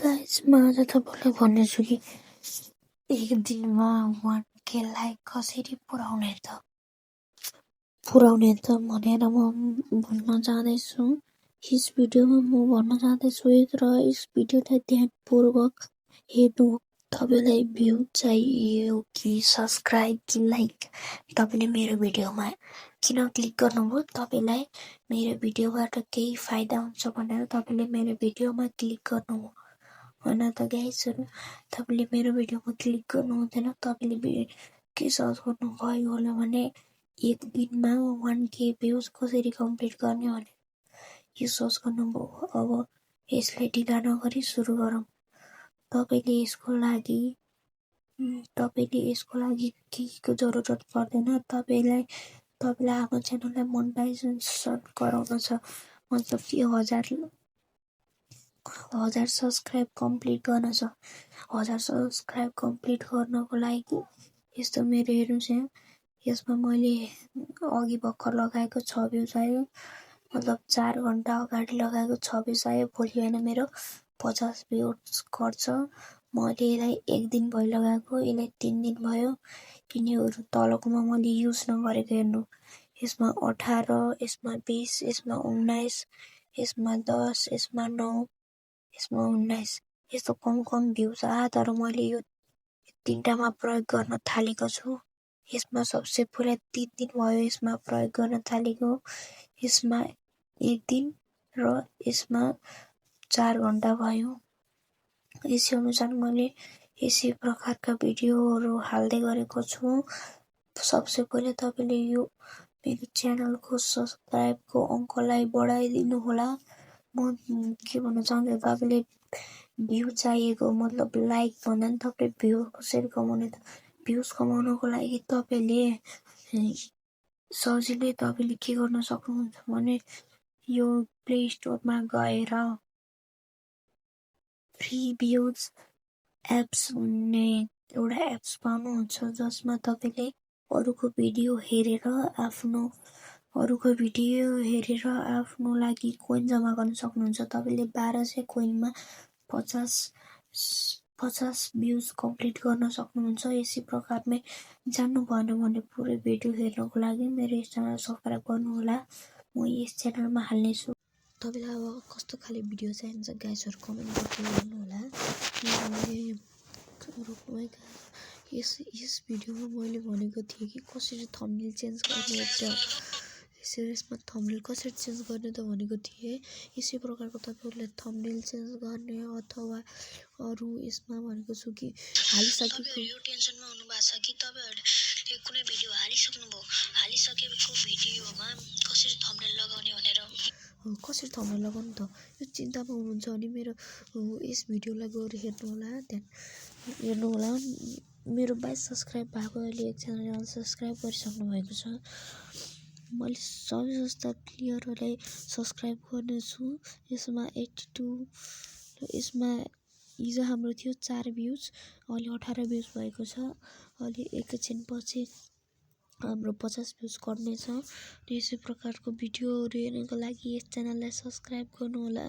Guys म आज तपाईँलाई भन्नेछु कि एक दिनमा 1K लाइक कसरी पुर्याउने भनेर म भन्न चाहदैछु। यस भिडियोमा म भन्न चाहदैछु र यस भिडियोलाई ध्यानपूर्वक हेर्नु। तपाईलाई भ्यू चाहियो कि सब्स्क्राइब कि लाइक? तपाईले मेरो भिडियोमा किन क्लिक गर्नुभयो? तपाईलाई मेरो भिडियोबाट केही फाइदा हुन्छ भनेर तपाईले मेरो भिडियोमा क्लिक गर्नुभयो होइन त गाइसहरु? तपाईले मेरो भिडियोमा क्लिक गर्नु हुँदैन। तपाईले के सर्च गर्नुभयो होला भने एक दिनमा 1K भ्यूज कसरी कम्प्लिट गर्ने भने यो सर्च गर्नुभयो। अब यसलाई ढिला नगरी सुरु गरौँ। तपाईले यसको लागि केहीको जरुरत पर्दैन। तपाईलाई आफ्नो च्यानललाई मोनेटाइजेसन गराउन छ, मतलब कि 1000 सब्स्क्राइब कम्प्लिट गर्न छ। 1000 सब्स्क्राइब कम्प्लिट गर्नको लागि यस्तो मेरो हेर्नुस् यहाँ, यसमा मैले अघि भर्खर लगाएको 6 भ्यूज आयो, मतलब 4 घण्टा अगाडि लगाएको 6 भ्यूज आयो। भोलि होइन मेरो 50 भ्यूज गर्छ। मैले यसलाई एक दिन भयो लगाएको, यसलाई 3 दिन भयो। यिनीहरू तलकोमा मैले युज नगरेको हेर्नु। यसमा 18, यसमा 20, यसमा 19, यसमा 10, यसमा 9, यसमा 19 यस्तो कम भ्यूज आयो। तर मैले यो तीनटामा प्रयोग गर्न थालेको छु। यसमा सबसे पहिला 3 दिन भयो यसमा प्रयोग गर्न थालेको, यसमा 1 दिन र यसमा 4 घण्टा भयो। यसै अनुसार मैले यसै प्रकारका भिडियोहरू हाल्दै गरेको छु। सबसे पहिला तपाईले यो मेरो च्यानलको सब्स्क्राइबको अङ्कलाई बढाइदिनु होला। म के भन्न चाहन्छु, तपाईले भ्यू चाहिएको, मतलब लाइक भन्दा नि तपाईले भ्यू कसरी कमाउने त? भ्यूज कमाउनको लागि तपाईले सजिलै तपाईले के गर्न सक्नुहुन्छ भने यो प्ले स्टोरमा गएर फ्री भ्यूज एप्स भन्ने एउटा एप्स पाउनुहुन्छ, जसमा तपाईले अरूको भिडियो हेरेर आफ्नो लागि कोइन जम्मा गर्न सक्नुहुन्छ। तपाईले 1200 कोइनमा 50 भ्यूज कम्प्लिट गर्न सक्नुहुन्छ। यसै प्रकारमै जान्नु भएन भने पुरै भिडियो हेर्नको लागि मेरो यस च्यानल सब्स्क्राइब गर्नु होला। म यस च्यानलमा हाल्नेछु। तपाईलाई अब कस्तो खाले भिडियो चाहिन्छ गाइसहरु कमेन्ट गर्दै गर्नु होला। यस भिडियोमा मैले भनेको थिएँ कि कसरी थम्बनेल चेन्ज गर्ने यसमा थम्बनेल कसरी चेन्ज गर्ने त भनेको थिएँ। यसै प्रकारको तपाईहरुले थम्बनेल चेन्ज गर्ने अथवा अरु यसमा भनेको छु कि हालिसकेको यो टेन्सनमा हुनु भएको छ कि तपाईहरुले कुनै भिडियो हालिसकेको भिडियोमा कसरी थम्बनेल लगाउने भनेर कसरी थम्बनेल लगाउनु त यो चिन्तामा हुनुहुन्छ भने मेरो यस भिडियोलाई गएर हेर्नु होला। मेरो 22 सब्स्क्राइब भएको, अहिले एकजनाले अनसब्स्क्राइब गरिसक्नु भएको छ। मैले सबै जस्ता प्लेयरहरूलाई सब्स्क्राइब गर्नेछु। यसमा 82, यसमा हिजो हाम्रो थियो 4 भ्यूज, अहिले 18 भ्यूज भएको छ। अहिले एकैछिनपछि हाम्रो 50 भ्यूज गर्नेछ। यसै प्रकारको भिडियोहरू हेर्नको लागि यस च्यानललाई सब्स्क्राइब गर्नु होला।